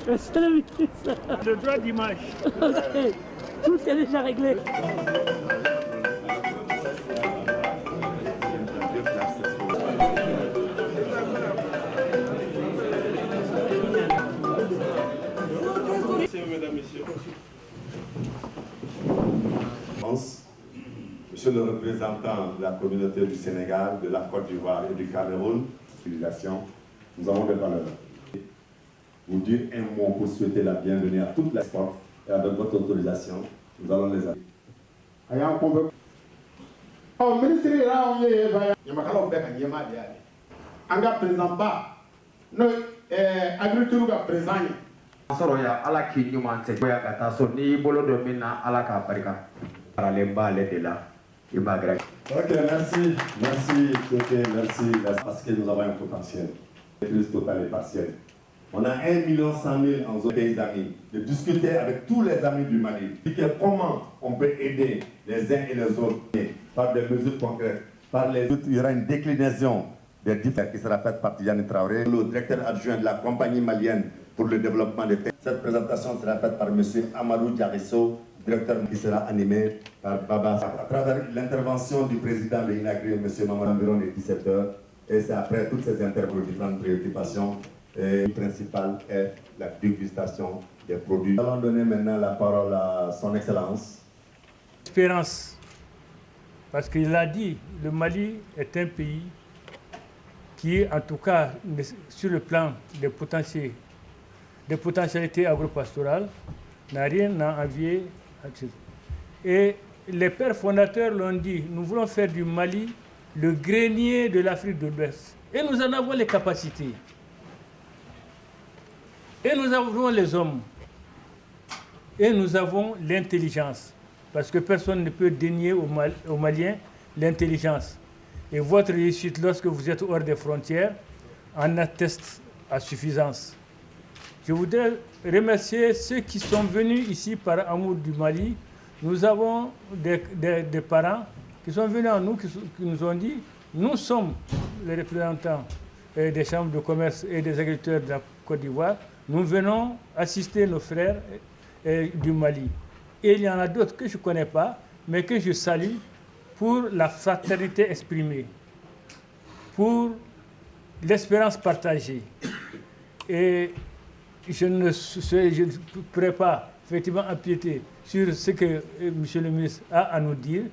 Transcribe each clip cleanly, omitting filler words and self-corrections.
Monsieur le ministre. Le droit d'image. Ok. Tout est déjà réglé. Mesdames, Messieurs. Monsieur le représentant de la communauté du Sénégal, de la Côte d'Ivoire et du Cameroun, nous avons des valeurs. Vous dire un mot pour souhaiter la bienvenue à toute la sport et avec votre autorisation, nous allons les appeler. Soroya ala ki ɲuman tɛ ya ka taa so n'i bolo dɔ min na ala k'a barika paralen b'ale de la i b'a gɛrɛ. Ok, merci, parce que nous avons un potentiel, maîtrise totale et partielle. On a 1,1 million en zone pays amis, de discuter avec tous les amis du Mali, de comment on peut aider les uns et les autres par des mesures concrètes, il y aura une déclinaison des différents qui sera faite par Tidiane Traoré, le directeur adjoint de la compagnie malienne pour le développement des terres. Cette présentation sera faite par M. Amadou Diarisso, directeur qui sera animé par Baba. À travers l'intervention du président de l'INAGRI, M. Mamadou, environ les 17h, et c'est après toutes ces interventions, différentes préoccupations, et le principal est la dégustation des produits. Nous allons donner maintenant la parole à son Excellence. Espérance, parce qu'il a dit, le Mali est un pays qui, en tout cas, sur le plan des potentialités agropastorales, n'a rien à envier. Et les pères fondateurs l'ont dit, nous voulons faire du Mali le grenier de l'Afrique de l'Ouest. Et nous en avons les capacités. Et nous avons les hommes. Et nous avons l'intelligence. Parce que personne ne peut dénier aux Maliens l'intelligence. Et votre réussite, lorsque vous êtes hors des frontières, en atteste à suffisance. Je voudrais remercier ceux qui sont venus ici par amour du Mali. Nous avons des parents qui sont venus à nous, qui nous ont dit, nous sommes les représentants des chambres de commerce et des agriculteurs de la Côte d'Ivoire. Nous venons assister nos frères du Mali. Et il y en a d'autres que je ne connais pas, mais que je salue pour la fraternité exprimée, pour l'espérance partagée. Et je ne pourrais pas effectivement empiéter sur ce que M. le ministre a à nous dire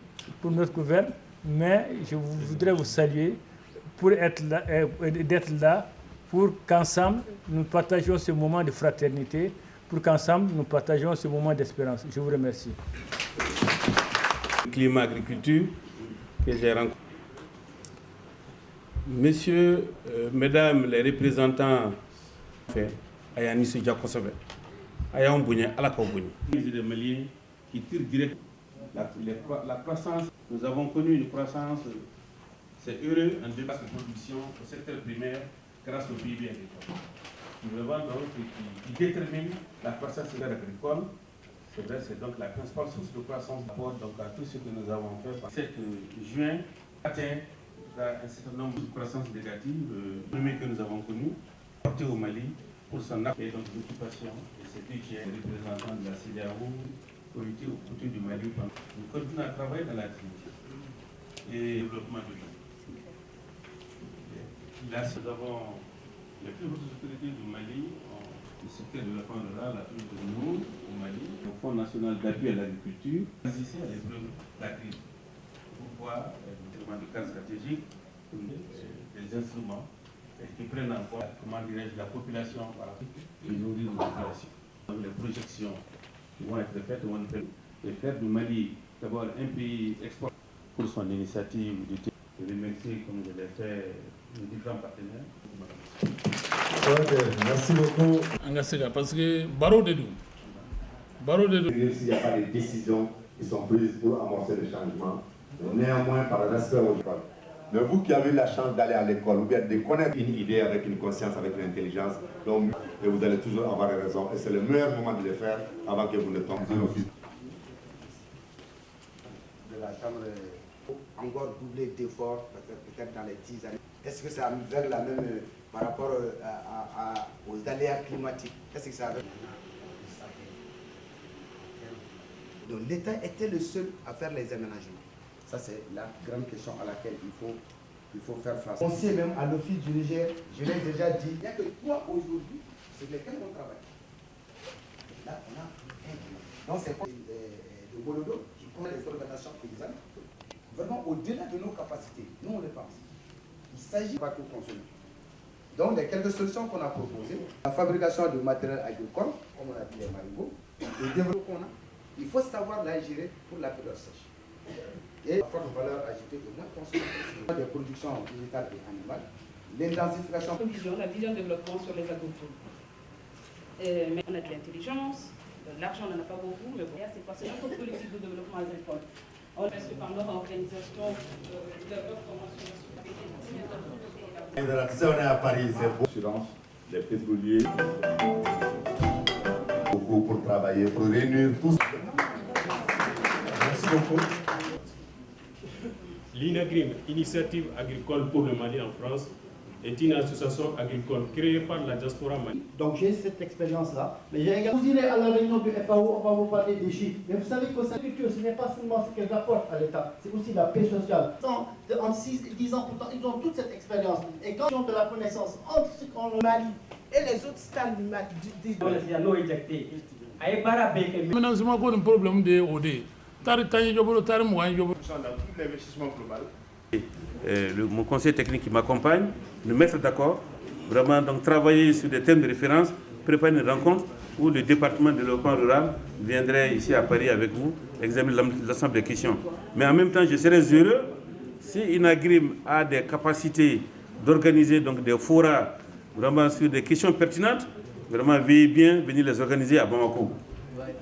pour notre gouvernement, mais je voudrais vous saluer pour d'être là, pour qu'ensemble nous partagions ce moment de fraternité, pour qu'ensemble nous partagions ce moment d'espérance. Je vous remercie. Climat agriculture que j'ai rencontré. Messieurs, mesdames les représentants, Ayani Soudja Kosobe, Ayam Bougné, Alaka Bougné. Les Maliens qui tirent direct la croissance. Nous avons connu une croissance, c'est heureux, en dépasse de production au secteur primaire grâce au PIB agricole. Qui détermine la croissance agricole. C'est vrai, c'est donc la principale source de croissance d'abord donc à tout ce que nous avons fait. Par 7 juin, atteint un certain nombre de croissances négatives, le premier que nous avons connu, porté au Mali pour son acte et donc l'occupation de ce budget représentant de la CEDEAO pour lutter aux côtés du Mali. Nous continuons à travailler dans la l'activité et le développement du Mali. Là, nous avons les plus hautes autorités du Mali, le secteur de développement rural, la plus de nous au Mali, le Fonds national d'appui à l'agriculture, ici à l'épreuve de la crise pour voir le cadre stratégique, des instruments qui prennent en compte, comment dirais-je, la population, voilà, et nourrir la population. Donc, les projections qui vont être faites vont faire du Mali d'abord un pays export pour son initiative de remercier, comme je l'ai fait, les différents partenaires. Ok, merci beaucoup. Parce que Baro de nous. S'il n'y a pas de décisions qui sont prises pour amorcer le changement, néanmoins par respect aux écoles. Mais vous qui avez eu la chance d'aller à l'école ou bien de connaître une idée avec une conscience, avec une intelligence, donc, et vous allez toujours avoir raison. Et c'est le meilleur moment de le faire avant que vous ne tombiez au fil. De la Chambre, encore doubler d'efforts, peut-être dans les 10 années. Est-ce que ça vers la même par rapport aux aléas climatiques? Est-ce que ça va? Donc l'État était le seul à faire les aménagements. Ça c'est la grande question à laquelle il faut faire face. On sait même à l'Office du Niger, je l'ai déjà dit, il n'y a que 3 aujourd'hui sur lesquels on travaille. Là on a un. Donc c'est pas de Bolodo qui prend les organisations paysannes. Vraiment au-delà de nos capacités, nous on le pense. Il s'agit pas tout consommer. Donc les quelques solutions qu'on a proposées, la fabrication de matériel agricole, comme on a dit les marigots, le développement qu'on a, il faut savoir la gérer pour la période sèche. Et la forte valeur ajoutée de moins consommation des productions végétales et animales, l'intensification. La vision de développement sur les agricultures. Mais on a de l'intelligence, l'argent on n'en a pas beaucoup, mais bon, c'est pas notre politique de développement agricole. Parce que par notre organisation, on est à Paris, c'est beau. Assurance, les pétroliers, beaucoup pour travailler, pour réunir tous. Merci beaucoup. L'INAGRIM, Initiative agricole pour le Mali en France, est une association agricole créée par la diaspora malienne. Donc j'ai cette expérience-là. Mais j'ai également... Vous irez à la réunion du FAO, on va vous parler des chiffres. Mais vous savez que l'agriculture, ce n'est pas seulement ce qu'elle rapporte à l'État, c'est aussi la paix sociale. En 6 et 10 ans, pourtant, ils ont toute cette expérience. Et quand ils ont de la connaissance entre ce qu'on a Mali et les autres stades du Mali, Maintenant, c'est moi qui ai un problème de OD. Dans tout l'investissement global. Mon conseil technique qui m'accompagne, nous mettre d'accord, vraiment donc travailler sur des thèmes de référence, préparer une rencontre où le département de développement rural viendrait ici à Paris avec vous, examiner l'ensemble des questions. Mais en même temps, je serais heureux si INAGRIM a des capacités d'organiser donc des forats vraiment sur des questions pertinentes. Vraiment, veuillez bien venir les organiser à Bamako.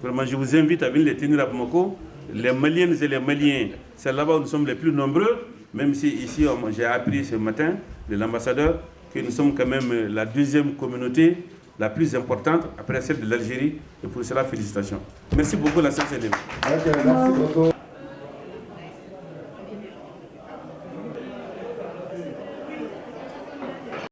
Vraiment, je vous invite à venir les tenir à Bamako. Les Maliennes et les Maliens, c'est là-bas où nous sommes les plus nombreux, même si ici, j'ai appris ce matin de l'ambassadeur que nous sommes quand même la deuxième communauté la plus importante après celle de l'Algérie. Et pour cela, félicitations. Merci beaucoup, la CNCD. Merci beaucoup.